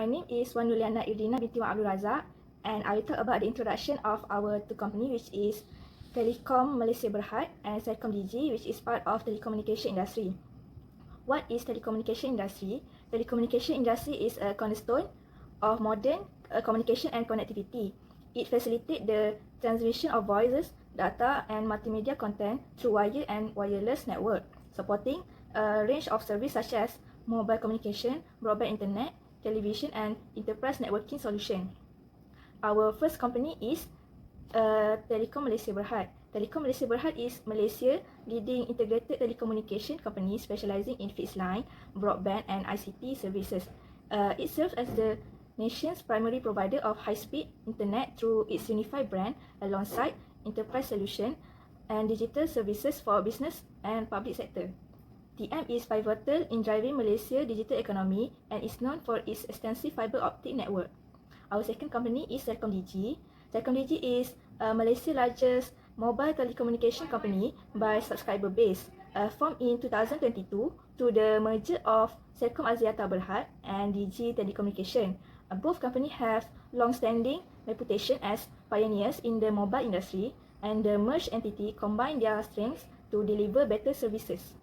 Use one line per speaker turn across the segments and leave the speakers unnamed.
My name is Wan Nuliana Irdina binti Wan Abdul Razak, and I will talk about the introduction of our two company, which is Telekom Malaysia Berhad and Celcomdigi, which is part of telecommunication industry. What is telecommunication industry? Telecommunication industry is a cornerstone of modern communication and connectivity. It facilitates the transmission of voices, data, and multimedia content through wire and wireless network, supporting a range of services such as mobile communication, broadband internet, television, and enterprise networking solution. Our first company is Telekom Malaysia Berhad. Telekom Malaysia Berhad is Malaysia leading integrated telecommunication company specializing in fixed line, broadband, and ICT services. It serves as the nation's primary provider of high-speed internet through its unified brand alongside enterprise solution and digital services for business and public sector. TM is pivotal in driving Malaysia's digital economy and is known for its extensive fiber optic network. Our second company is Celcomdigi. Celcomdigi is Malaysia's largest mobile telecommunication company by subscriber base, formed in 2022 through the merger of Celcom Axiata Berhad and Digi Telecommunication. Both companies have long-standing reputation as pioneers in the mobile industry, and the merged entity combine their strengths to deliver better services.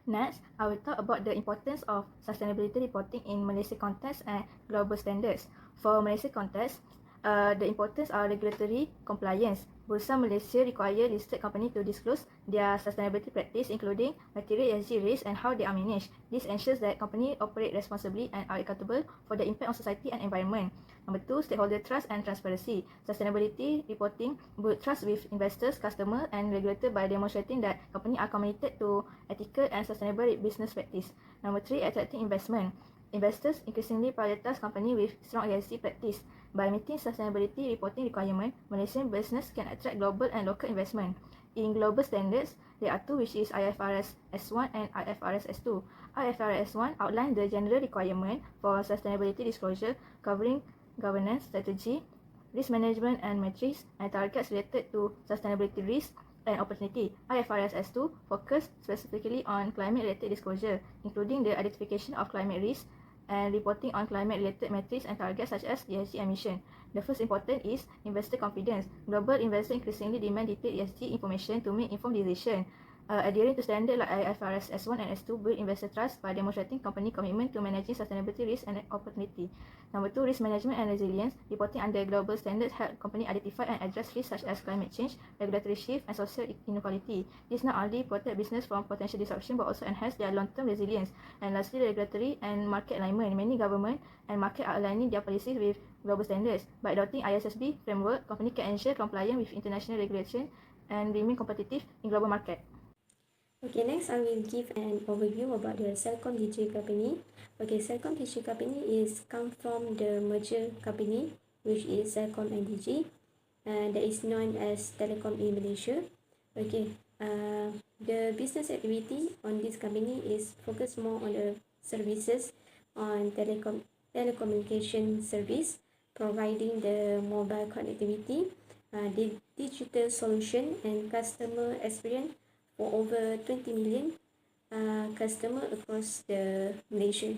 Next, I will talk about the importance of sustainability reporting in Malaysia context and global standards. For Malaysia context, the importance are regulatory compliance. Bursa Malaysia require listed company to disclose their sustainability practice, including material ESG risks and how they are managed. This ensures that companies operate responsibly and are accountable for the impact on society and environment. Number 2, stakeholder trust and transparency. Sustainability reporting builds trust with investors, customers, and regulators by demonstrating that companies are committed to ethical and sustainable business practice. Number 3, attracting investment. Investors increasingly prioritize companies with strong ESG practice. By meeting sustainability reporting requirements, Malaysian business can attract global and local investment. In global standards, there are two, which is FAR661 and FAR662. FAR661 outlines the general requirement for sustainability disclosure, covering governance, strategy, risk management, and metrics and targets related to sustainability risk and opportunity. FAR662 focus specifically on climate-related disclosure, including the identification of climate risk and reporting on climate-related metrics and targets such as ESG emission. The first important is investor confidence. Global investors increasingly demand detailed ESG information to make informed decisions. Adhering to standards like IFRS S1 and S2 build investor trust by demonstrating company commitment to managing sustainability risk and opportunity. Number 2, risk management and resilience. Reporting under global standards help company identify and address risks such as climate change, regulatory shift, and social inequality. This not only protect business from potential disruption but also enhance their long-term resilience. And lastly, regulatory and market alignment. Many government and market are aligning their policies with global standards. By adopting ISSB framework, company can ensure compliance with international regulation and remain competitive in global market.
Okay, next I will give an overview about the Celcomdigi company. Okay, Celcomdigi company is come from the merger company, which is Celcom and Digi, that is known as Telekom in Malaysia. Okay, the business activity on this company is focused more on the services on telecommunication service, providing the mobile connectivity, the digital solution and customer experience for over 20 million customers across the Malaysia.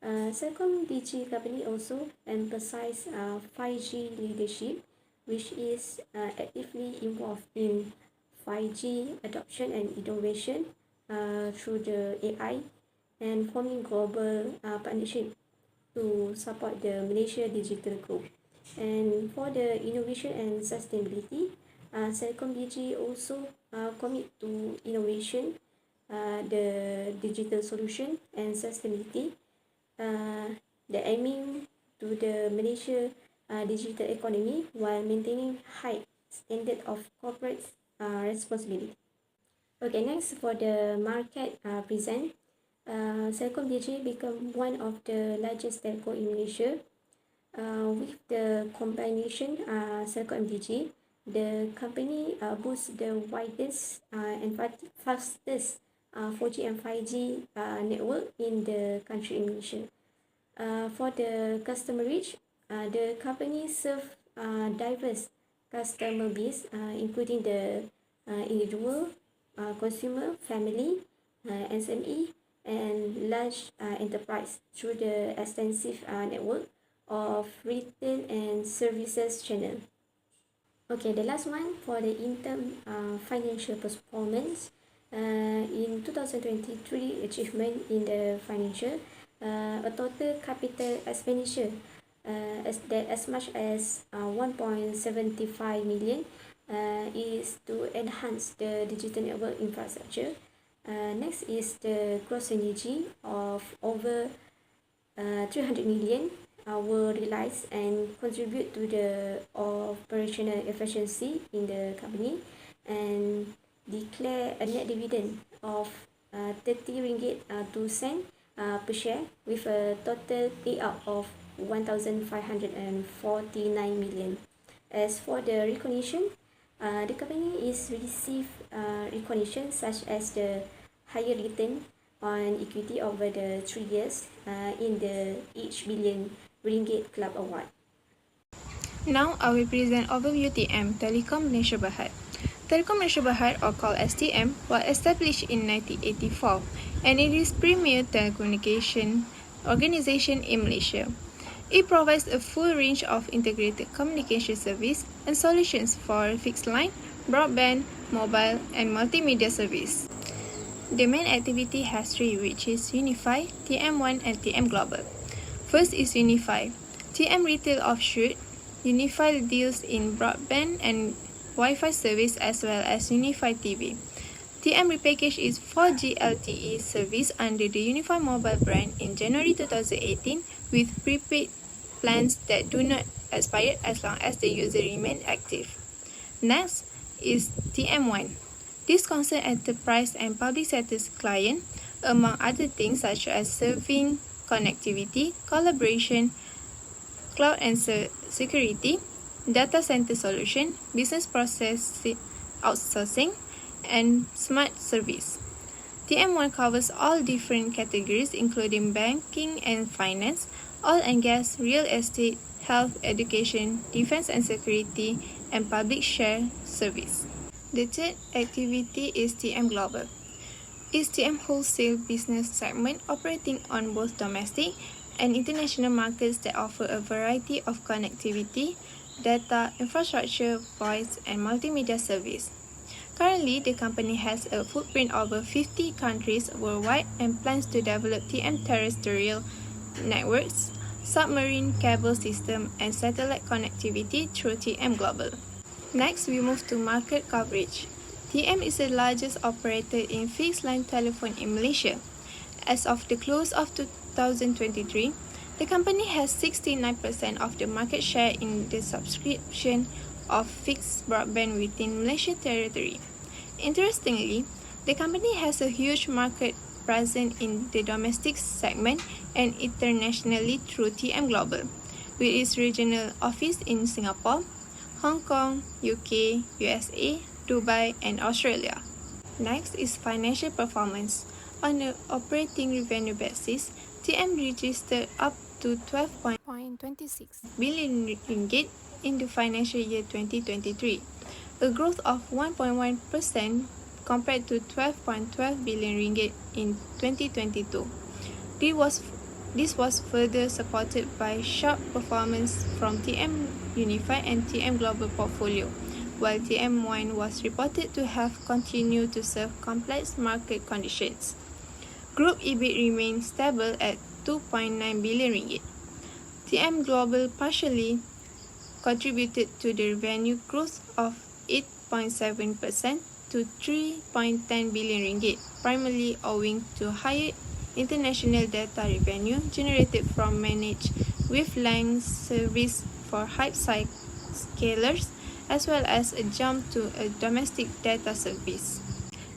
Celcomdigi company also emphasize 5G leadership, which is actively involved in 5G adoption and innovation through the AI and forming global partnership to support the Malaysia digital growth. And for the innovation and sustainability, Celcomdigi also commit to innovation, the digital solution and sustainability, the aiming to the Malaysia digital economy while maintaining high standard of corporate responsibility. Okay, next for the market present, Celcomdigi become one of the largest telco in Malaysia. With the combination Celcomdigi, the company boasts the widest and fastest 4G and 5G network in the country in Malaysia. For the customer reach, the company serve diverse customer base, including the individual, consumer, family, SME, and large enterprise through the extensive network of retail and services channel. Okay, the last one for the interim financial performance. In 2023 achievement in the financial, a total capital expenditure as much as 1.75 million is to enhance the digital network infrastructure. Next is the gross synergy of over 300 million will realize and contribute to the operational efficiency in the company, and declare a net dividend of 30 ringgit 2 cent per share with a total payout of 1,549 million. As for the recognition, the company is receive recognition such as the higher return on equity over the 3 years in the each billion ringgit club award.
Now I will present overview TM, Telekom Malaysia Berhad. Telekom Malaysia Berhad, or called STM, was established in 1984 and it is premier telecommunication organisation in Malaysia. It provides a full range of integrated communication service and solutions for fixed line, broadband, mobile, and multimedia service. The main activity has three, which is Unify, TM1, and TM Global. First is Unify. TM Retail Offshoot. Unify deals in broadband and Wi-Fi service as well as Unify TV. TM repackaged its 4G LTE service under the Unify Mobile brand in January 2018 with prepaid plans that do not expire as long as the user remain active. Next is TM1. This concerns enterprise and public sector clients, among other things such as serving connectivity, collaboration, cloud and security, data center solution, business process outsourcing, and smart service. TM1 covers all different categories including banking and finance, oil and gas, real estate, health, education, defense and security, and public share service. The third activity is TM Global. It's TM wholesale business segment operating on both domestic and international markets that offer a variety of connectivity, data, infrastructure, voice, and multimedia service. Currently, the company has a footprint over 50 countries worldwide and plans to develop TM terrestrial networks, submarine cable system, and satellite connectivity through TM Global. Next, we move to market coverage. TM is the largest operator in fixed line telephone in Malaysia. As of the close of 2023, the company has 69% of the market share in the subscription of fixed broadband within Malaysia territory. Interestingly, the company has a huge market presence in the domestic segment and internationally through TM Global, with its regional office in Singapore, Hong Kong, UK, USA, Dubai, and Australia. Next is financial performance. On the operating revenue basis, TM registered up to 12.26 billion ringgit in the financial year 2023, a growth of 1.1% compared to 12.12 billion ringgit in 2022. This was further supported by sharp performance from TM Unify and TM Global portfolio, while TM1 was reported to have continued to serve complex market conditions. Group EBIT remained stable at 2.9 billion ringgit. TM Global partially contributed to the revenue growth of 8.7% to 3.10 billion ringgit, primarily owing to higher international data revenue generated from managed wavelength service for hyperscalers, as well as a jump to a domestic data service.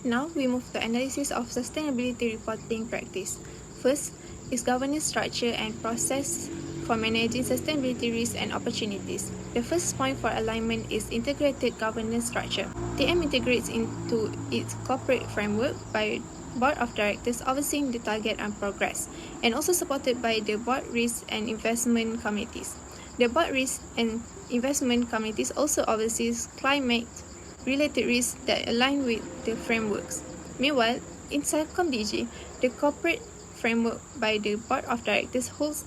Now we move to analysis of sustainability reporting practice. First is governance structure and process for managing sustainability risks and opportunities. The first point for alignment is integrated governance structure. TM integrates into its corporate framework by Board of Directors overseeing the target and progress, and also supported by the Board Risk and Investment Committees. The Board Risk and Investment Committees also oversees climate-related risks that align with the frameworks. Meanwhile, in Celcomdigi, the corporate framework by the Board of Directors holds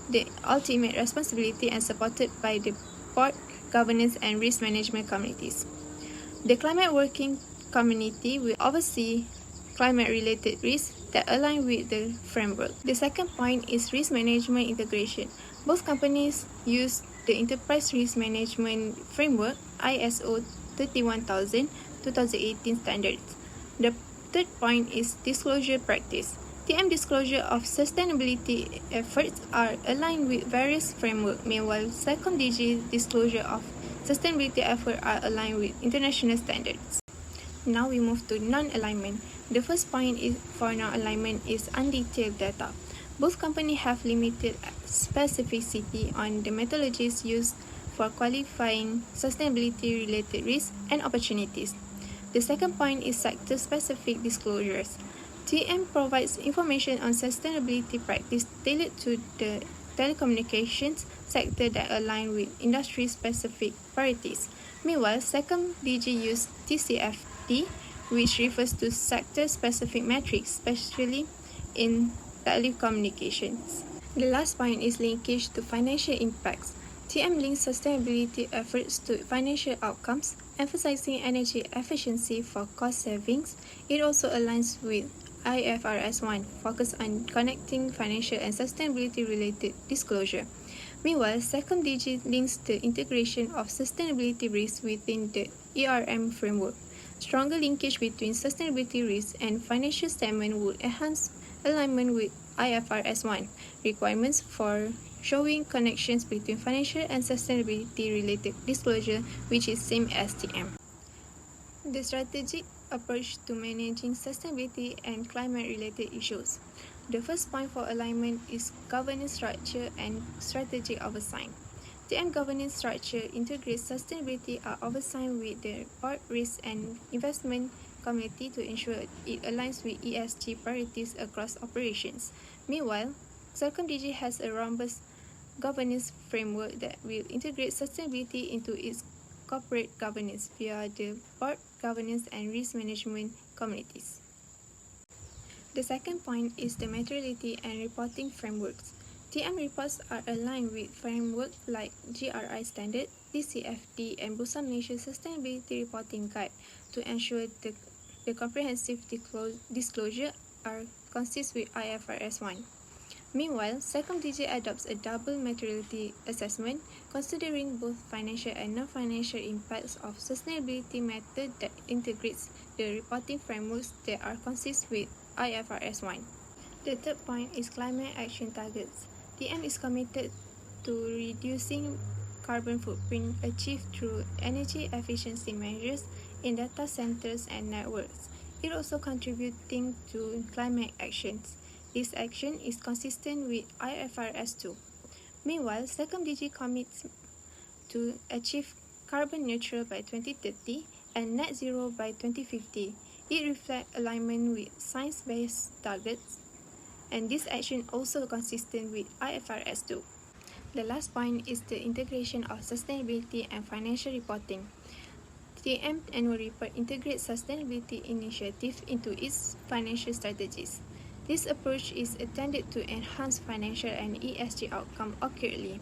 the ultimate responsibility and supported by the board, governance and risk management committees. The Climate Working Committee will oversee climate-related risks that align with the framework. The second point is risk management integration. Both companies use the Enterprise Risk Management Framework ISO 31000-2018 standards. The third point is disclosure practice. TM disclosure of sustainability efforts are aligned with various frameworks, meanwhile Celcomdigi disclosure of sustainability efforts are aligned with international standards. Now we move to non-alignment. The first point for non-alignment is undetailed data. Both companies have limited specificity on the methodologies used for qualifying sustainability-related risks and opportunities. The second point is sector-specific disclosures. TM provides information on sustainability practice tailored to the telecommunications sector that align with industry-specific priorities. Meanwhile, Celcomdigi uses TCFD, which refers to sector-specific metrics, especially in telecommunications. The last point is linkage to financial impacts. TM links sustainability efforts to financial outcomes, emphasizing energy efficiency for cost savings. It also aligns with FAR661, focused on connecting financial and sustainability-related disclosure. Meanwhile, Celcomdigi links the integration of sustainability risks within the ERM framework. Stronger linkage between sustainability risks and financial statement would enhance alignment with IFRS 1 requirements for showing connections between financial and sustainability-related disclosure, which is same as TM. The strategic approach to managing sustainability and climate-related issues. The first point for alignment is governance structure and strategic oversight. TM governance structure integrates sustainability oversight with the board risk and investment committee to ensure it aligns with ESG priorities across operations. Meanwhile, Celcomdigi has a robust governance framework that will integrate sustainability into its corporate governance via the board governance and risk management committees. The second point is the materiality and reporting frameworks. TM reports are aligned with frameworks like GRI Standard, TCFD, and Bursa Malaysia Sustainability Reporting Guide to ensure the comprehensive disclosure are consistent with IFRS 1. Meanwhile, Celcomdigi adopts a double materiality assessment, considering both financial and non-financial impacts of sustainability method that integrates the reporting frameworks that are consistent with IFRS 1. The third point is climate action targets. TM is committed to reducing carbon footprint achieved through energy efficiency measures in data centers and networks. It also contributing to climate actions. This action is consistent with IFRS 2. Meanwhile, Celcomdigi commits to achieve carbon neutral by 2030 and net zero by 2050. It reflects alignment with science-based targets, and this action also consistent with IFRS 2. The last point is the integration of sustainability and financial reporting. TM annual report integrates sustainability initiatives into its financial strategies. This approach is intended to enhance financial and ESG outcomes accurately.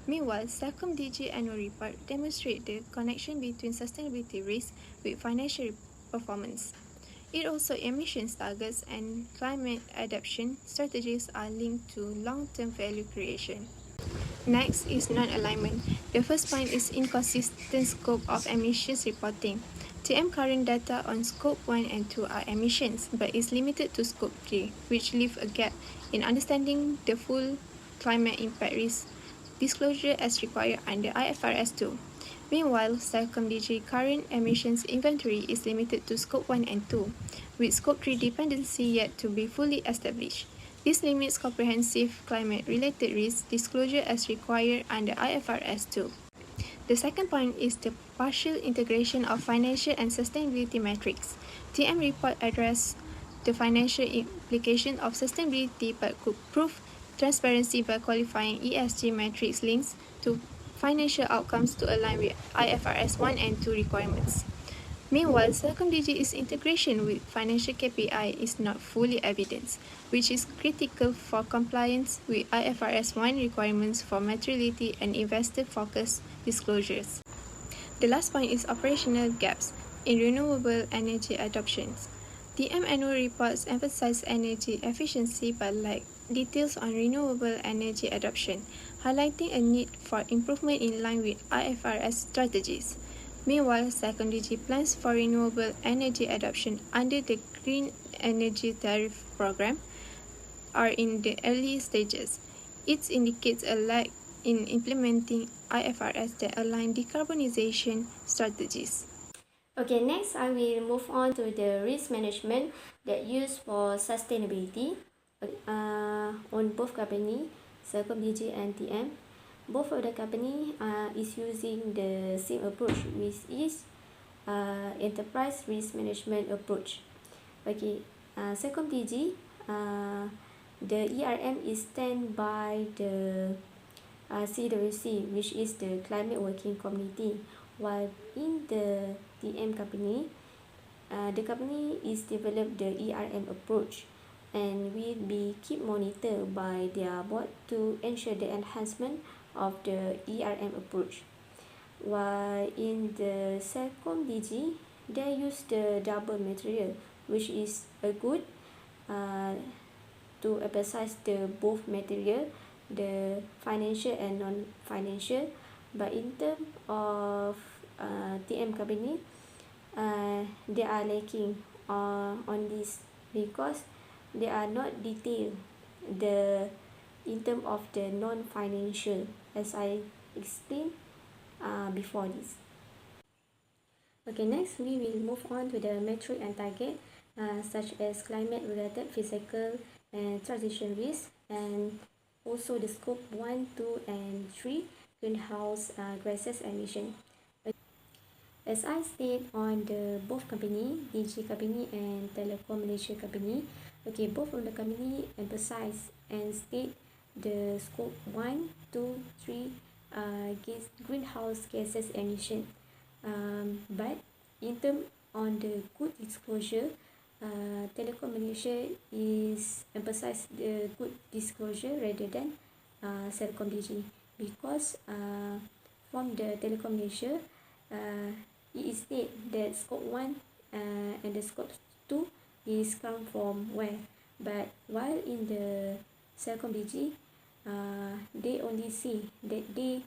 Meanwhile, Celcomdigi annual report demonstrates the connection between sustainability risk with financial performance. It also emissions targets and climate adaptation strategies are linked to long-term value creation. Next is non-alignment. The first point is inconsistent scope of emissions reporting. TM current data on Scope 1 and 2 are emissions, but is limited to Scope 3, which leaves a gap in understanding the full climate impact risk disclosure as required under IFRS 2. Meanwhile, Celcomdigi current emissions inventory is limited to Scope 1 and 2, with Scope 3 dependency yet to be fully established. This limits comprehensive climate-related risk disclosure as required under IFRS 2. The second point is the partial integration of financial and sustainability metrics. TM report address the financial implication of sustainability but could prove transparency by qualifying ESG metrics links to financial outcomes to align with IFRS 1 and 2 requirements. Meanwhile, Celcomdigi's integration with financial KPI is not fully evidenced, which is critical for compliance with IFRS 1 requirements for materiality and investor-focused disclosures. The last point is operational gaps in renewable energy adoptions. TM annual reports emphasize energy efficiency but lack details on renewable energy adoption, highlighting a need for improvement in line with IFRS strategies. Meanwhile, Celcomdigi plans for renewable energy adoption under the Green Energy Tariff Program are in the early stages. It indicates a lag in implementing IFRS that align decarbonization strategies.
Okay, next I will move on to the risk management that used for sustainability on both company, Celcomdigi and TM. Both of the company is using the same approach, which is enterprise risk management approach. Okay, Celcomdigi, the ERM is stand by the CWC, which is the Climate Working Committee, while in the TM company, the company is developed the ERM approach and will be keep monitored by their board to ensure the enhancement of the ERM approach. While in the Celcomdigi, they use the double material, which is a good to emphasize the both material, the financial and non-financial. But in terms of TM company, they are lacking on this because they are not detailed in terms of the non-financial, as I explained before this. Okay, next we will move on to the metric and target such as climate-related physical and transition risk, and also the scope 1, 2, and 3 greenhouse gases emission. As I state on the both company, Digi company and Telecom Malaysia company, okay, both of the company emphasize and state the scope 1, 2, 3 greenhouse gases emission. But in terms on the good disclosure, Telecom Malaysia is emphasize the good disclosure rather than Celcomdigi, because from the Telecom Malaysia, it is state that scope 1 and the scope 2 is come from where, but while in the Celcomdigi, they only see that they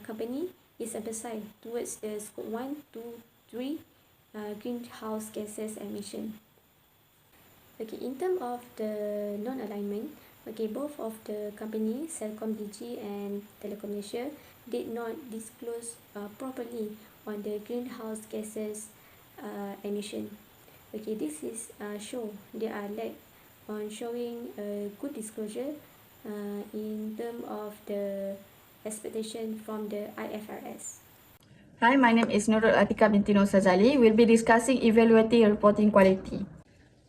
company is emphasized towards the scope 1, 2, 3 greenhouse gases emission. Okay, in terms of the non-alignment, okay, both of the companies, Celcomdigi and Telecom Malaysia, did not disclose properly on the greenhouse gases emission. Okay, this is show they are lack on showing a good disclosure in terms of the expectation from the IFRS.
Hi, my name is Nurul Atika binti Nur Sazali. We'll be discussing evaluating reporting quality.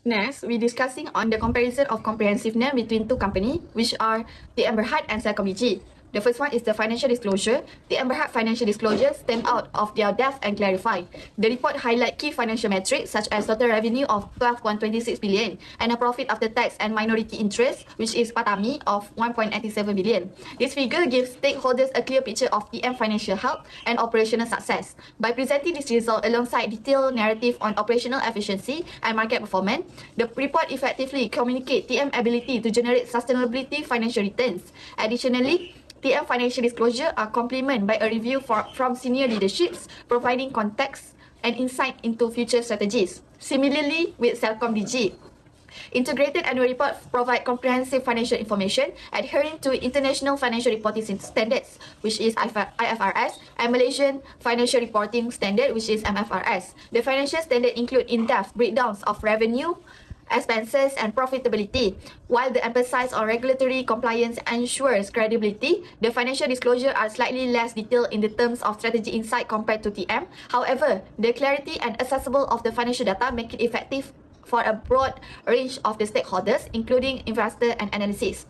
Next, we're discussing on the comparison of comprehensiveness between two companies, which are TM Berhad and Celcomdigi. The first one is the financial disclosure. The Berhad financial disclosure stand out of their depth and clarify. The report highlight key financial metrics such as total revenue of 12.26 billion and a profit after tax and minority interest, which is PATAMI, of 1.87 billion. This figure gives stakeholders a clear picture of TM financial health and operational success. By presenting this result alongside detailed narrative on operational efficiency and market performance, the report effectively communicates TM ability to generate sustainability financial returns. Additionally, TM financial disclosure are complemented by a review from senior leaderships, providing context and insight into future strategies. Similarly, with Celcomdigi, integrated annual reports provide comprehensive financial information adhering to international financial reporting standards, which is IFRS, and Malaysian Financial Reporting Standard, which is MFRS. The financial standard include in-depth breakdowns of revenue, expenses, and profitability. While the emphasis on regulatory compliance ensures credibility, the financial disclosure are slightly less detailed in the terms of strategy insight compared to TM. However, the clarity and accessible of the financial data make it effective for a broad range of the stakeholders, including investor and analysts.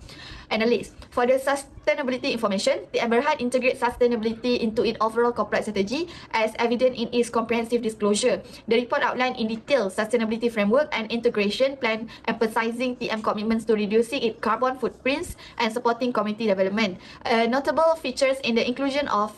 analyst. For the sustainability information, TM Berhad integrates sustainability into its overall corporate strategy as evident in its comprehensive disclosure. The report outlined in detail sustainability framework and integration plan, emphasizing TM commitments to reducing its carbon footprints and supporting community development. Notable features in the inclusion of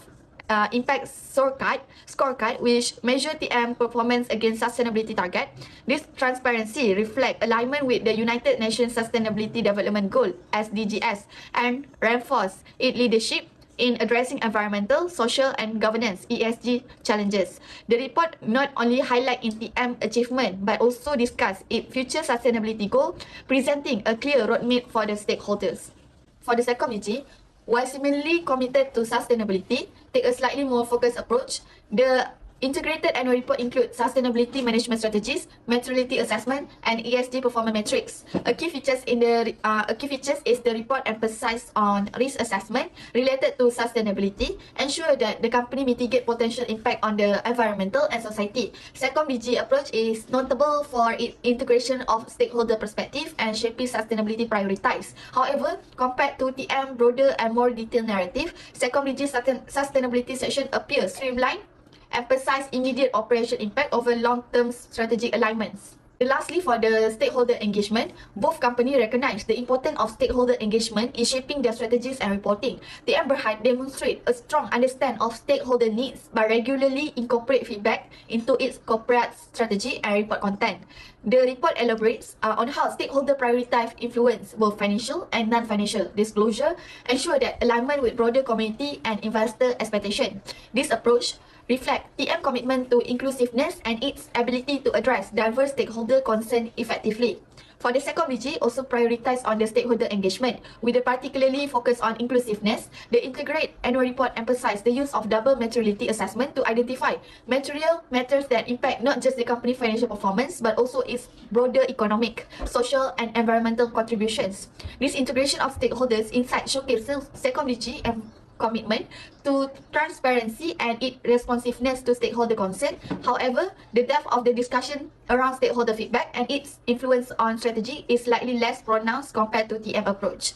impact scorecard, which measure TM performance against sustainability target. This transparency reflects alignment with the United Nations Sustainability Development Goal (SDGs) and reinforce its leadership in addressing environmental, social and governance (ESG) challenges. The report not only highlight in TM achievement but also discuss its future sustainability goal, presenting a clear roadmap for the stakeholders. For the Celcomdigi, while similarly committed to sustainability, take a slightly more focused approach. The integrated annual report includes sustainability management strategies, materiality assessment, and ESG performance metrics. A key features is the report emphasizes on risk assessment related to sustainability, ensure that the company mitigate potential impact on the environmental and society. Celcomdigi approach is notable for its integration of stakeholder perspective and shaping sustainability priorities. However, compared to TM broader and more detailed narrative, Celcomdigi sustainability section appears streamlined, emphasize immediate operation impact over long-term strategic alignments. Lastly, for the stakeholder engagement, both companies recognize the importance of stakeholder engagement in shaping their strategies and reporting. TM Berhad demonstrate a strong understanding of stakeholder needs by regularly incorporate feedback into its corporate strategy and report content. The report elaborates on how stakeholder prioritize influence both financial and non-financial disclosure, ensure that alignment with broader community and investor expectation. This approach reflect TM commitment to inclusiveness and its ability to address diverse stakeholder concern effectively. For the Celcomdigi, also prioritize on the stakeholder engagement, with a particularly focus on inclusiveness. The integrated annual report emphasizes the use of double materiality assessment to identify material matters that impact not just the company financial performance, but also its broader economic, social, and environmental contributions. This integration of stakeholders insight showcases Celcomdigi and commitment to transparency and its responsiveness to stakeholder concern. However, the depth of the discussion around stakeholder feedback and its influence on strategy is slightly less pronounced compared to TM approach.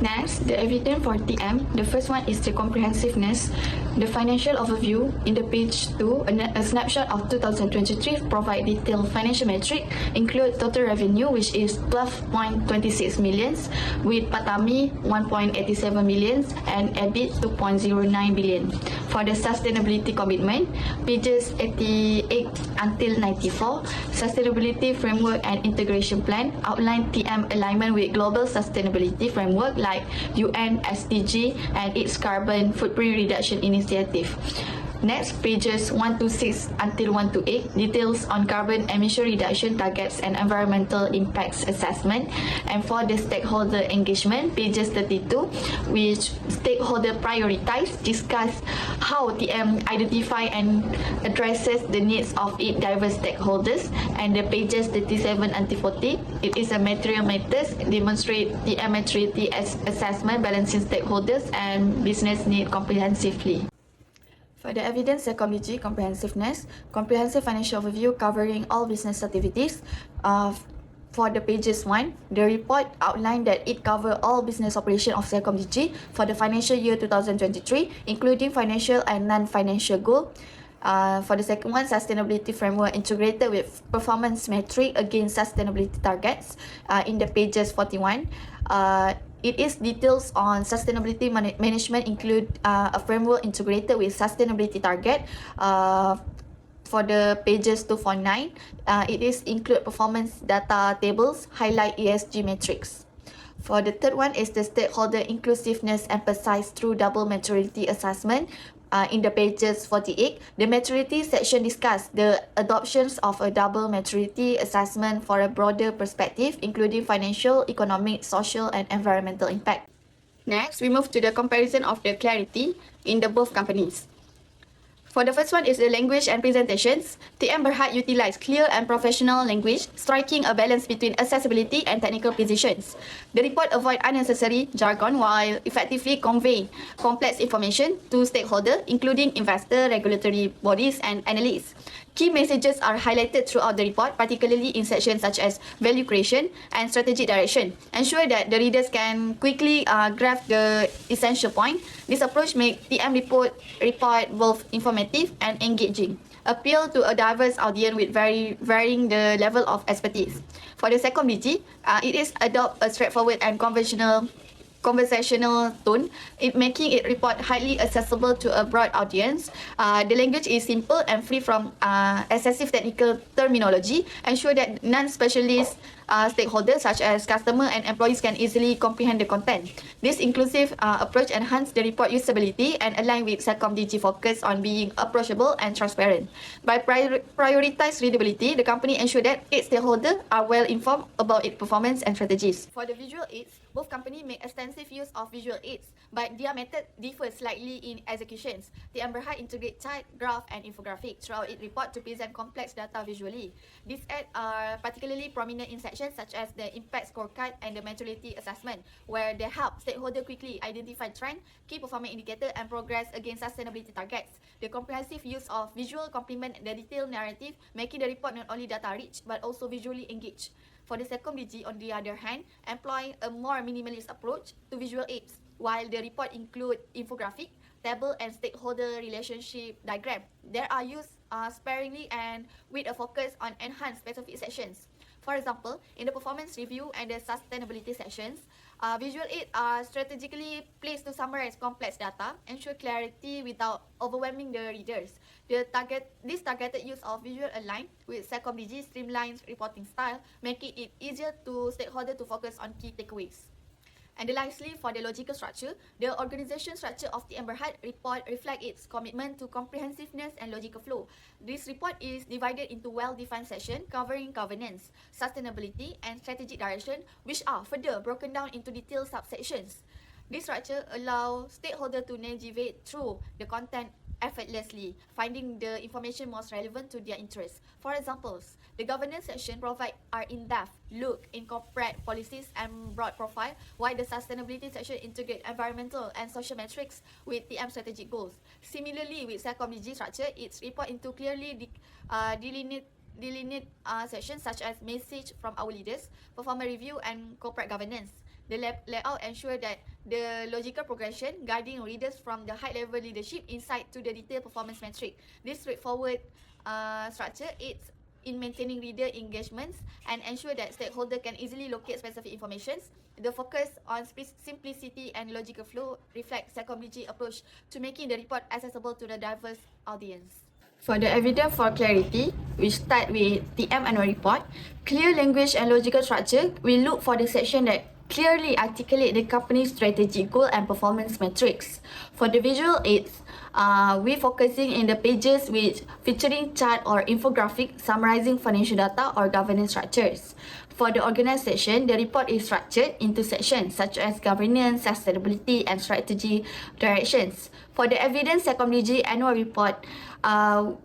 Next, the evidence for TM. The first one is the comprehensiveness. The financial overview in the page 2, a snapshot of 2023 provide detailed financial metric, include total revenue which is 12.26 millions, with PATAMI 1.87 millions and EBIT 2.09 billion. For the sustainability commitment, pages 88 until 94, sustainability framework and integration plan outline TM alignment with global sustainability framework like UN SDG and its carbon footprint reduction initiative. Next, pages 126 until 128 details on carbon emission reduction targets and environmental impacts assessment. And for the stakeholder engagement, pages 32, which stakeholder prioritize, discuss how TM identify and addresses the needs of its diverse stakeholders. And the pages 37 until 40, it is a material matters, demonstrate TM maturity as assessment, balancing stakeholders and business need comprehensively. For the evidence Celcomdigi comprehensiveness, comprehensive financial overview covering all business activities. For the pages 1, the report outlined that it covers all business operation of Celcomdigi for the financial year 2023, including financial and non-financial goal. For the second one, sustainability framework integrated with performance metric against sustainability targets in the pages 41. It is details on sustainability management include a framework integrated with sustainability target. For the pages 249, it is include performance data tables, highlight ESG metrics. For the third one is the stakeholder inclusiveness emphasized through double maturity assessment. In the pages 48, the maturity section discuss the adoptions of a double maturity assessment for a broader perspective, including financial, economic, social, and environmental impact. Next, we move to the comparison of the clarity in the both companies.
For the first one is the language and presentations. TM Berhad utilized clear and professional language, striking a balance between accessibility and technical precisions. The report avoid unnecessary jargon while effectively convey complex information to stakeholders, including investor, regulatory bodies, and analysts. Key messages are highlighted throughout the report, particularly in sections such as value creation and strategic direction. Ensure that the readers can quickly grasp the essential point. This approach makes TM report both informative and engaging. Appeal to a diverse audience with varying the level of expertise. For the Celcomdigi, it is adopt a straightforward and conversational tone, making it report highly accessible to a broad audience. The language is simple and free from excessive technical terminology, ensure that non-specialist stakeholders such as customers and employees can easily comprehend the content. This inclusive approach enhances the report usability and align with Celcomdigi focus on being approachable and transparent. By prioritize readability, the company ensure that its stakeholders are well informed about its performance and strategies. For the visual aids, both companies make extensive use of visual aids, but their method differs slightly in executions. The Berhad integrate chart, graph, and infographic throughout its report to present complex data visually. These aids are particularly prominent in sections such as the impact scorecard and the maturity assessment, where they help stakeholders quickly identify trend, key performance indicator, and progress against sustainability targets. The comprehensive use of visual complement the detailed narrative, making the report not only data rich but also visually engaged. For the Celcomdigi, on the other hand, employ a more minimalist approach to visual aids, while the report include infographic, table, and stakeholder relationship diagram. They are used sparingly and with a focus on enhanced specific sections. For example, in the performance review and the sustainability sections, visual aids are strategically placed to summarize complex data, ensure clarity without overwhelming the readers. This targeted use of visual align with Celcomdigi streamlines reporting style, making it easier to stakeholders to focus on key takeaways. And lastly, for the logical structure, the organization structure of the Berhad report reflects its commitment to comprehensiveness and logical flow. This report is divided into well-defined sections covering governance, sustainability, and strategic direction, which are further broken down into detailed subsections. This structure allows stakeholders to navigate through the content effortlessly, finding the information most relevant to their interests. For examples, the governance section provides an in-depth look in corporate policies and broad profile, while the sustainability section integrates environmental and social metrics with TM strategic goals. Similarly, with Celcomdigi structure, it's report into clearly delineate sections such as message from our leaders, performance review, and corporate governance. The layout ensures that the logical progression guiding readers from the high-level leadership insight to the detailed performance metric. This straightforward structure aids in maintaining reader engagements and ensure that stakeholders can easily locate specific information. The focus on simplicity and logical flow reflects Celcomdigi approach to making the report accessible to the diverse audience. For the evidence for clarity, we start with TM annual report. Clear language and logical structure, we look for the section that clearly articulate the company's strategic goal and performance metrics. For the visual aids, we're focusing in the pages with featuring chart or infographic summarizing financial data or governance structures. For the organized section, the report is structured into sections such as governance, sustainability, and strategy directions. For the evidence Celcomdigi annual report,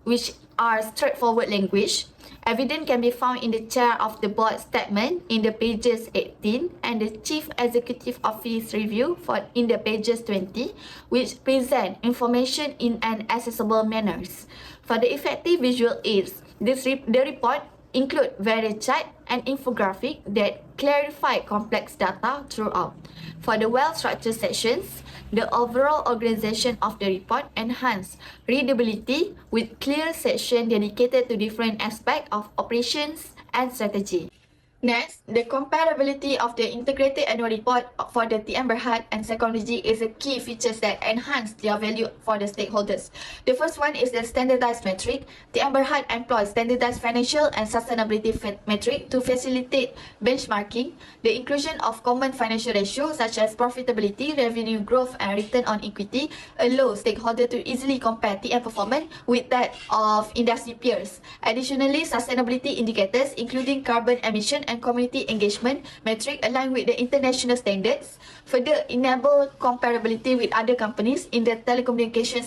which are straightforward language, evidence can be found in the chair of the board statement in the pages 18 and the chief executive office review in the pages 20, which present information in an accessible manner. For the effective visual aids, the report include various chart and infographic that clarify complex data throughout. For the well-structured sections, the overall organization of the report enhance readability with clear section dedicated to different aspects of operations and strategy. Next, the comparability of the integrated annual report for the TM Berhad and Celcomdigi is a key feature that enhance their value for the stakeholders. The first one is the standardized metric. TM Berhad employs standardized financial and sustainability metric to facilitate benchmarking. The inclusion of common financial ratios such as profitability, revenue growth, and return on equity allows stakeholders to easily compare TM performance with that of industry peers. Additionally, sustainability indicators including carbon emission and community engagement metric align with the international standards, further enable comparability with other companies in the telecommunication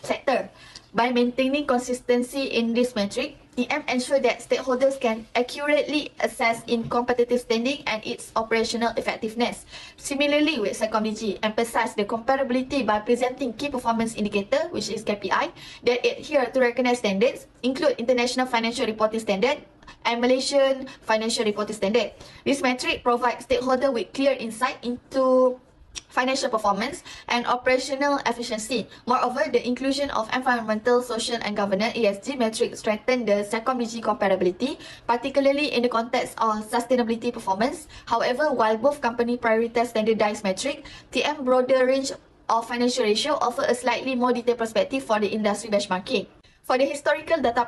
sector. By maintaining consistency in this metric, TM ensure that stakeholders can accurately assess in competitive standing and its operational effectiveness. Similarly, with Celcomdigi, emphasize the comparability by presenting key performance indicator, which is KPI, that adhere to recognized standards, include International Financial Reporting Standard and Malaysian Financial Reporting Standard. This metric provides stakeholders with clear insight into financial performance and operational efficiency. Moreover, the inclusion of environmental, social and governance ESG metrics strengthen the Celcomdigi comparability, particularly in the context of sustainability performance. However, while both companies prioritize standardized metric, TM broader range of financial ratio offer a slightly more detailed perspective for the industry benchmarking. For the historical data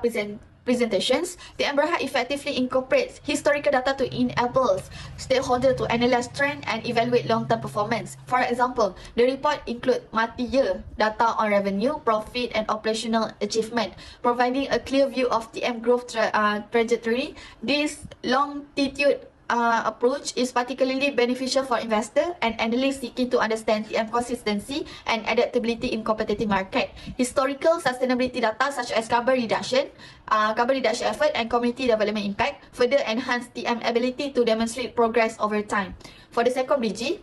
presentations, the Berhad effectively incorporates historical data to enable stakeholders to analyze trend and evaluate long-term performance. For example, the report includes multi-year data on revenue, profit, and operational achievement, providing a clear view of TM growth trajectory. This longitude approach is particularly beneficial for investors and analysts seeking to understand TM consistency and adaptability in competitive market. Historical sustainability data such as carbon reduction effort and community development impact further enhance TM ability to demonstrate progress over time. For the Celcomdigi,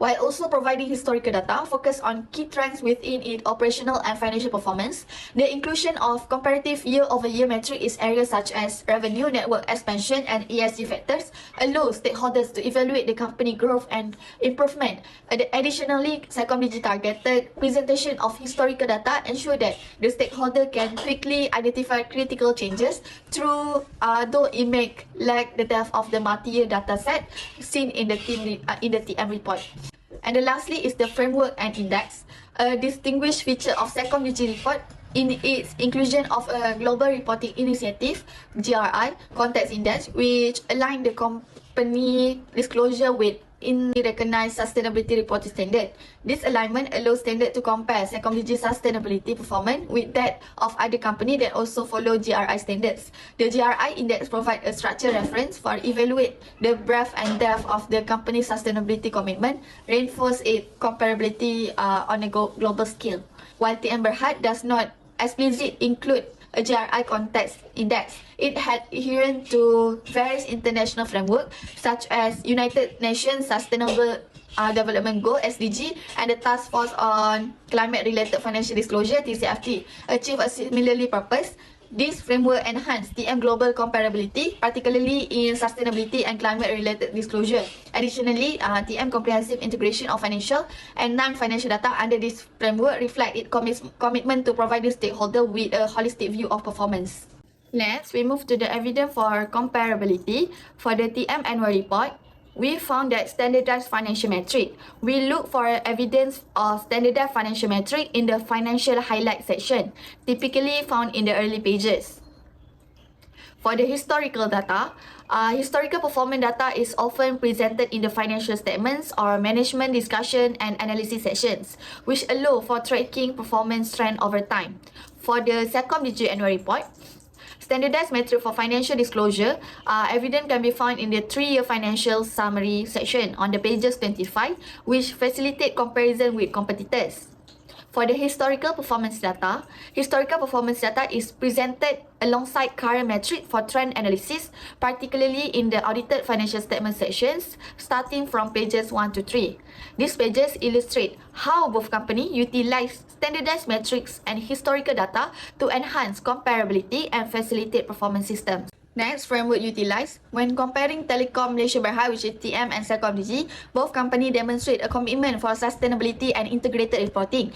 while also providing historical data focused on key trends within its operational and financial performance, the inclusion of comparative year-over-year metrics in areas such as revenue, network expansion, and ESG factors allow stakeholders to evaluate the company growth and improvement. Additionally, Celcomdigi targeted presentation of historical data ensure that the stakeholder can quickly identify critical changes through though it may lack the depth of the multi-year data set seen in the TM report. And lastly is the framework and index, a distinguished feature of Celcomdigi report in its inclusion of a global reporting initiative, GRI, context index, which align the company disclosure with recognized sustainability reporting standard. This alignment allows standard to compare Celcomdigi's sustainability performance with that of other companies that also follow GRI standards. The GRI index provides a structured reference for evaluate the breadth and depth of the company's sustainability commitment, reinforce its comparability on a global scale. While TM Berhad does not explicitly include a GRI context index, it had adherent to various international frameworks such as United Nations Sustainable Development Goal (SDG) and the Task Force on Climate-Related Financial Disclosure (TCFD), achieve a similarly purpose. This framework enhanced TM global comparability, particularly in sustainability and climate-related disclosure. Additionally, TM comprehensive integration of financial and non-financial data under this framework reflect its commitment to providing stakeholders with a holistic view of performance. Next, we move to the evidence for comparability. For the TM annual report, we found that standardized financial metric. We look for evidence of standardized financial metric in the financial highlight section, typically found in the early pages. For the historical data, historical performance data is often presented in the financial statements or management discussion and analysis sessions, which allow for tracking performance trend over time. For the Celcomdigi annual report, standardized metric for financial disclosure evidence can be found in the 3-year financial summary section on the pages 25, which facilitate comparison with competitors. For the historical performance data is presented alongside current metric for trend analysis, particularly in the audited financial statement sections, starting from pages 1 to 3. These pages illustrate how both companies utilize standardized metrics and historical data to enhance comparability and facilitate performance systems. Next, framework utilized. When comparing Telekom Malaysia Berhad, which is TM, and Celcomdigi, both companies demonstrate a commitment for sustainability and integrated reporting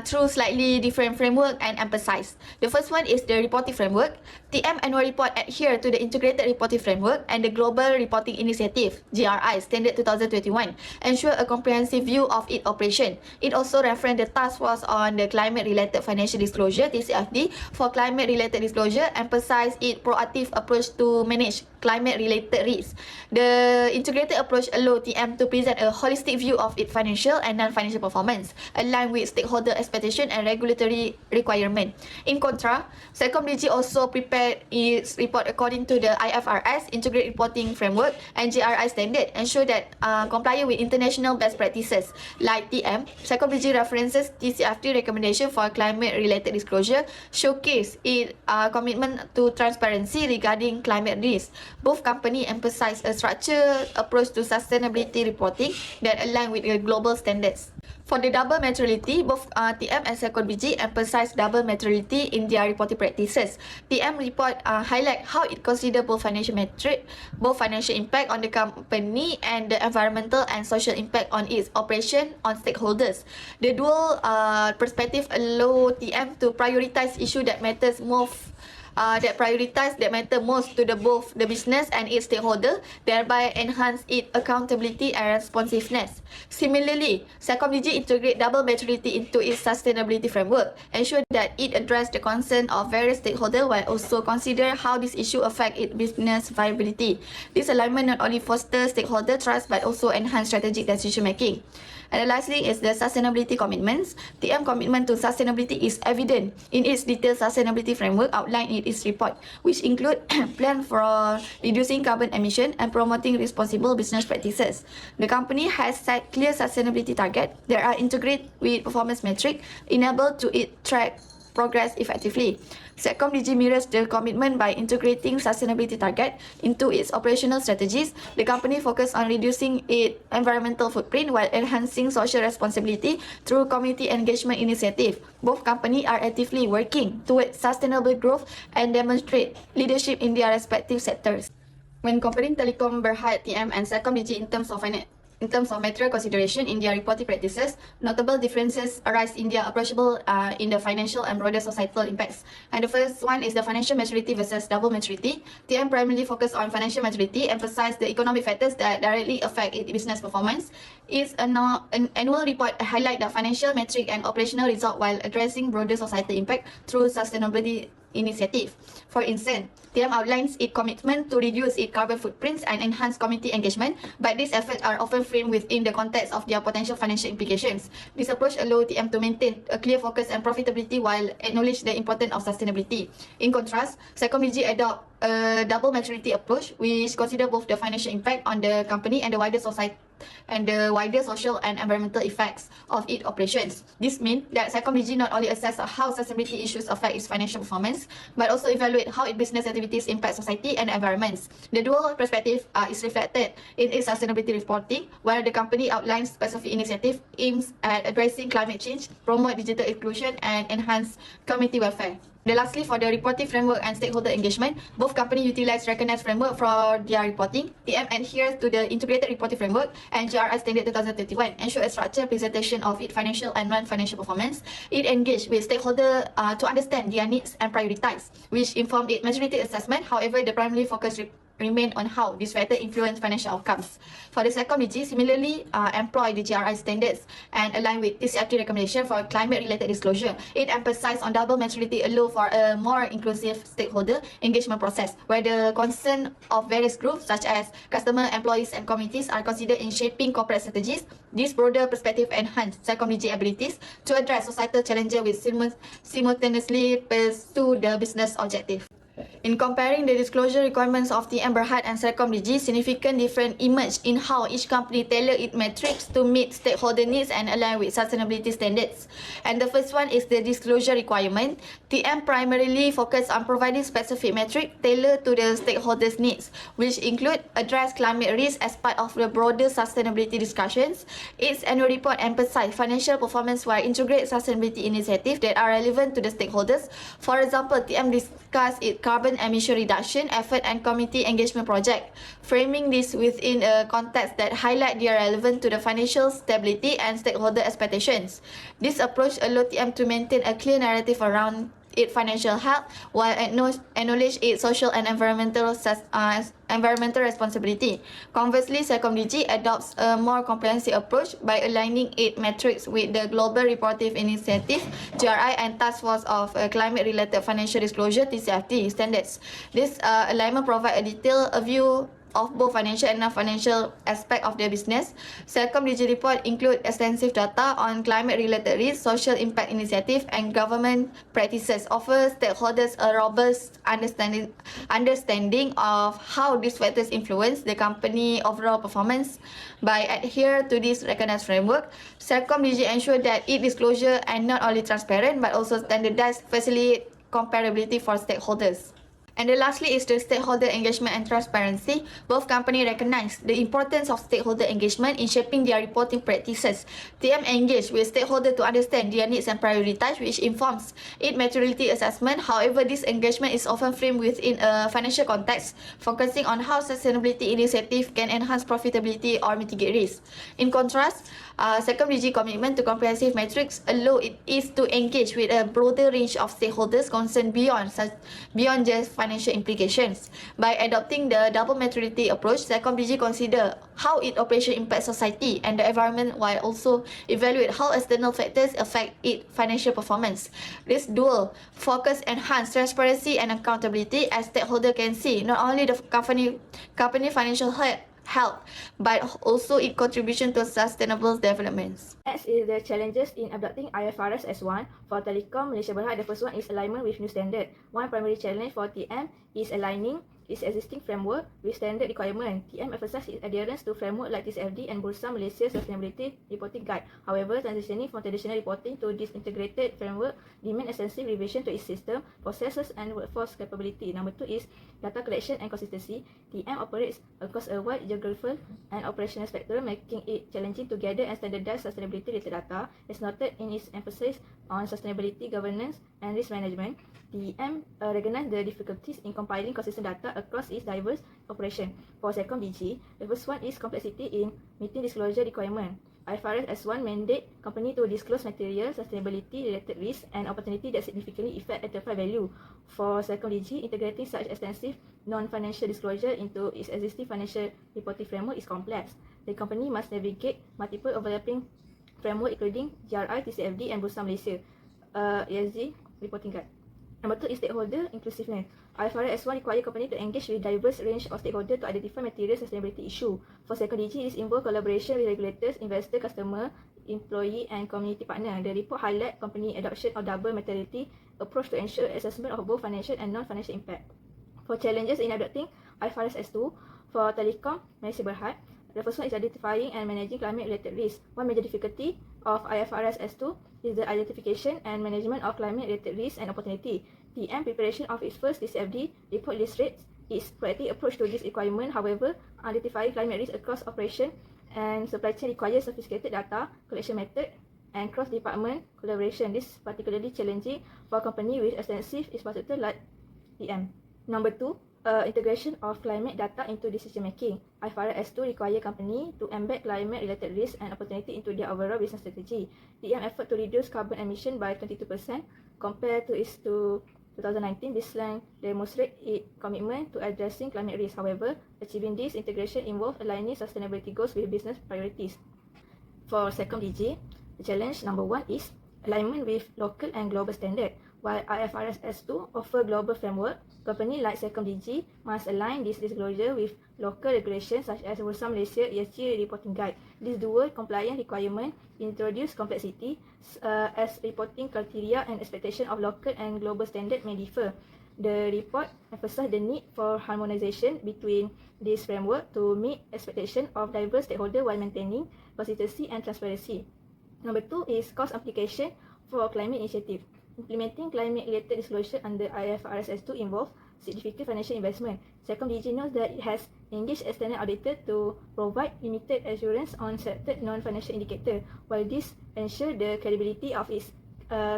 through slightly different framework and emphasize. The first one is the reporting framework. TM annual report adhere to the integrated reporting framework and the Global Reporting Initiative, GRI, Standard 2021, ensure a comprehensive view of its operation. It also reference the Task Force on the Climate-Related Financial Disclosure, TCFD, for climate-related disclosure, emphasize its proactive approach to manage climate-related risks. The integrated approach allows TM to present a holistic view of its financial and non-financial performance, aligned with stakeholder expectation and regulatory requirement. In contrast, Celcomdigi also prepared its report according to the IFRS Integrated Reporting Framework and GRI standard, ensure that compliant with international best practices. Like TM, Celcomdigi references TCFD recommendation for climate-related disclosure, showcase its commitment to transparency regarding climate risk. Both companies emphasize a structured approach to sustainability reporting that align with the global standards. For the double materiality, both TM and Celcomdigi emphasize double materiality in their reporting practices. TM report highlight how it considers both financial metric, both financial impact on the company and the environmental and social impact on its operation on stakeholders. The dual perspective allow TM to prioritize issue that matters matter most to both the business and its stakeholder, thereby enhance its accountability and responsiveness. Similarly, Celcomdigi integrate double materiality into its sustainability framework, ensure that it addresses the concern of various stakeholders while also consider how this issue affect its business viability. This alignment not only fosters stakeholder trust but also enhance strategic decision making. And the last thing is the sustainability commitments. TM commitment to sustainability is evident in its detailed sustainability framework outlined in its report, which include plan for reducing carbon emission and promoting responsible business practices. The company has set clear sustainability targets that are integrated with performance metrics, enable to it track progress effectively. Celcomdigi mirrors the commitment by integrating sustainability target into its operational strategies. The company focuses on reducing its environmental footprint while enhancing social responsibility through community engagement initiative. Both companies are actively working towards sustainable growth and demonstrate leadership in their respective sectors. When comparing Telecom Berhad, TM and Celcomdigi in terms of material consideration in their reporting practices, notable differences arise in their approachable in the financial and broader societal impacts. And the first one is the financial maturity versus double maturity. TM primarily focus on financial maturity, emphasize the economic factors that directly affect its business performance. Its an annual report highlight the financial metric and operational result while addressing broader societal impact through sustainability initiative. For instance, TM outlines its commitment to reduce its carbon footprints and enhance community engagement, but these efforts are often framed within the context of their potential financial implications. This approach allows TM to maintain a clear focus and profitability while acknowledge the importance of sustainability. In contrast, Celcomdigi adopt a double maturity approach, which consider both the financial impact on the company and the wider society and the wider social and environmental effects of its operations. This means that Celcomdigi not only assess how sustainability issues affect its financial performance, but also evaluate how its business activities impact society and environments. The dual perspective is reflected in its sustainability reporting, where the company outlines specific initiatives aims at addressing climate change, promote digital inclusion, and enhance community welfare. Lastly, for the reporting framework and stakeholder engagement, both companies utilize recognized framework for their reporting. TM adheres to the integrated reporting framework and GRI standard 2021, ensure a structured presentation of its financial and non-financial performance. It engaged with stakeholders to understand their needs and prioritize, which informed its maturity assessment. However, the primary focus remain on how this factor influence financial outcomes. For the Celcomdigi, similarly employ the GRI standards and align with TCFD recommendation for climate-related disclosure. It emphasizes on double maturity, allow for a more inclusive stakeholder engagement process, where the concern of various groups such as customer, employees, and communities are considered in shaping corporate strategies. This broader perspective enhances Celcomdigi abilities to address societal challenges with simultaneously pursue the business objective. In comparing the disclosure requirements of TM Berhad and Celcomdigi, significant difference emerge in how each company tailor its metrics to meet stakeholder needs and align with sustainability standards. And the first one is the disclosure requirement. TM primarily focus on providing specific metrics tailored to the stakeholders' needs, which include address climate risk as part of the broader sustainability discussions. Its annual report emphasizes financial performance while integrate sustainability initiatives that are relevant to the stakeholders. For example, TM discuss its carbon emission reduction effort and community engagement project, framing this within a context that highlight their relevance to the financial stability and stakeholder expectations. This approach allows TM to maintain a clear narrative around its financial health while acknowledge its social and environmental responsibility. Conversely, Celcomdigi adopts a more comprehensive approach by aligning its metrics with the Global Reporting Initiative (GRI) and Task Force of Climate-Related Financial Disclosure (TCFD) standards. This alignment provides a detailed view of both financial and non-financial aspect of their business. Celcomdigi report include extensive data on climate-related risks, social impact initiative, and government practices, offer stakeholders a robust understanding of how these factors influence the company overall performance. By adhere to this recognized framework, Celcomdigi ensure that its disclosure are not only transparent but also standardized, facilitate comparability for stakeholders. And then lastly is the stakeholder engagement and transparency. Both companies recognize the importance of stakeholder engagement in shaping their reporting practices. TM engage with stakeholders to understand their needs and prioritize, which informs its materiality assessment. However, this engagement is often framed within a financial context, focusing on how sustainability initiatives can enhance profitability or mitigate risk. In contrast, Celcomdigi commitment to comprehensive metrics allow it is to engage with a broader range of stakeholders concerned beyond just financial implications. By adopting the double maturity approach, Celcomdigi consider how its operation impacts society and the environment while also evaluate how external factors affect its financial performance. This dual focus enhance transparency and accountability as stakeholders can see not only the company financial health, but also its contribution to sustainable developments.
Next is the challenges in adopting IFRS S1 for Telecom Malaysia Berhad. The first one is alignment with new standard. One primary challenge for TM is aligning its existing framework with standard requirement. TM emphasizes its adherence to framework like TCFD and Bursa Malaysia Sustainability Reporting Guide. However, transitioning from traditional reporting to this integrated framework demands extensive revision to its system, processes, and workforce capability. Number two is data collection and consistency. TM operates across a wide geographical and operational spectrum, making it challenging to gather and standardize sustainability-related data. As noted in its emphasis on sustainability, governance, and risk management, TM recognizes the difficulties in compiling consistent data across its diverse operation. For Celcomdigi, the first one is complexity in meeting disclosure requirement. IFRS S1 mandate company to disclose material sustainability-related risks and opportunity that significantly affect enterprise value. For Celcomdigi, integrating such extensive non-financial disclosure into its existing financial reporting framework is complex. The company must navigate multiple overlapping framework including GRI, TCFD, and Bursa Malaysia ESG reporting guide. Number two is stakeholder inclusiveness. IFRS S1 requires company to engage with diverse range of stakeholders to identify material sustainability issue. For Celcomdigi, this involves collaboration with regulators, investor, customer, employee, and community partner. The report highlights company adoption of double materiality approach to ensure assessment of both financial and non-financial impact. For challenges in adopting IFRS S2 for Telecom Malaysia Berhad, the first one is identifying and managing climate-related risks. One major difficulty of IFRS S2 is the identification and management of climate-related risks and opportunity. TM preparation of its first TCFD report illustrates its proactive approach to this requirement. However, identifying climate risks across operation and supply chain requires sophisticated data collection method and cross-department collaboration. This is particularly challenging for a company with extensive infrastructure like TM. Number two, integration of climate data into decision making. IFRS S2 require company to embed climate related risks and opportunity into their overall business strategy. TM effort to reduce carbon emission by 22% compared to its 2019 baseline demonstrate its commitment to addressing climate risk. However, achieving this integration involves aligning sustainability goals with business priorities. For Celcomdigi, the challenge number one is alignment with local and global standard. While IFRS S2 offer global framework, companies like Celcomdigi must align this disclosure with local regulations such as Bursa Malaysia ESG reporting guide. This dual compliance requirement introduce complexity as reporting criteria and expectation of local and global standard may differ. The report emphasizes the need for harmonization between this framework to meet expectation of diverse stakeholders while maintaining consistency and transparency. Number two is cost application for climate initiative. Implementing climate-related disclosure under IFRS S2 involves significant financial investment. Celcomdigi knows that it has engaged external auditor to provide limited assurance on selected non-financial indicators. While this ensures the credibility of its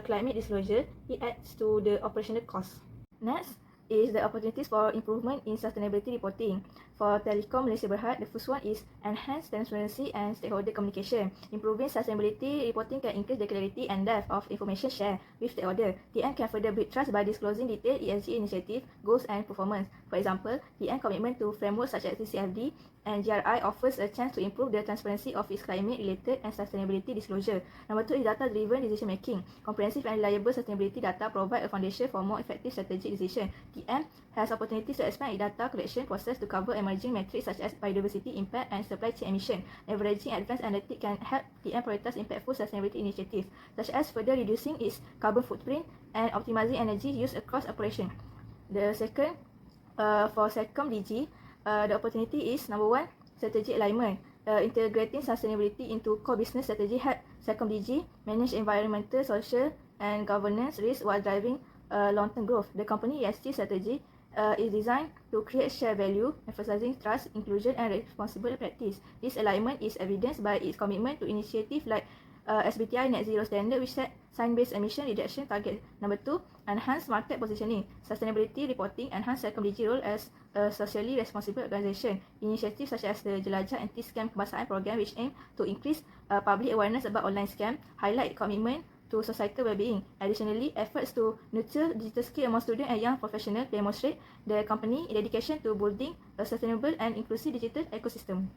climate disclosure, it adds to the operational cost. Next is the opportunities for improvement in sustainability reporting. For Telekom Malaysia Berhad, the first one is enhanced transparency and stakeholder communication. Improving sustainability reporting can increase the clarity and depth of information shared with stakeholders. TM can further build trust by disclosing detailed ESG initiative, goals and performance. For example, TM commitment to frameworks such as TCFD and GRI offers a chance to improve the transparency of its climate-related and sustainability disclosure. Number 2 is data-driven decision-making. Comprehensive and reliable sustainability data provide a foundation for more effective strategic decision. TM has opportunities to expand its data collection process to cover emerging metrics such as biodiversity impact and supply chain emission. Leveraging advanced analytics can help TM prioritize impactful sustainability initiatives, such as further reducing its carbon footprint and optimizing energy use across operations. The second, for Celcomdigi, the opportunity is number 1, strategic alignment. Integrating sustainability into core business strategy help Celcomdigi manage environmental, social, and governance risks while driving long-term growth. The company ESG strategy is designed to create shared value, emphasizing trust, inclusion, and responsible practice. This alignment is evidenced by its commitment to initiatives like SBTi Net Zero Standard, which set science-based emission reduction target. Number 2, enhance market positioning. Sustainability reporting enhance Celcomdigi role as a socially responsible organisation. Initiatives such as the Jelajah Anti-Scam Kebangsaan Program, which aim to increase public awareness about online scam, highlight commitment to societal well-being. Additionally, efforts to nurture digital skill among students and young professionals demonstrate the company's dedication to building a sustainable and inclusive digital ecosystem.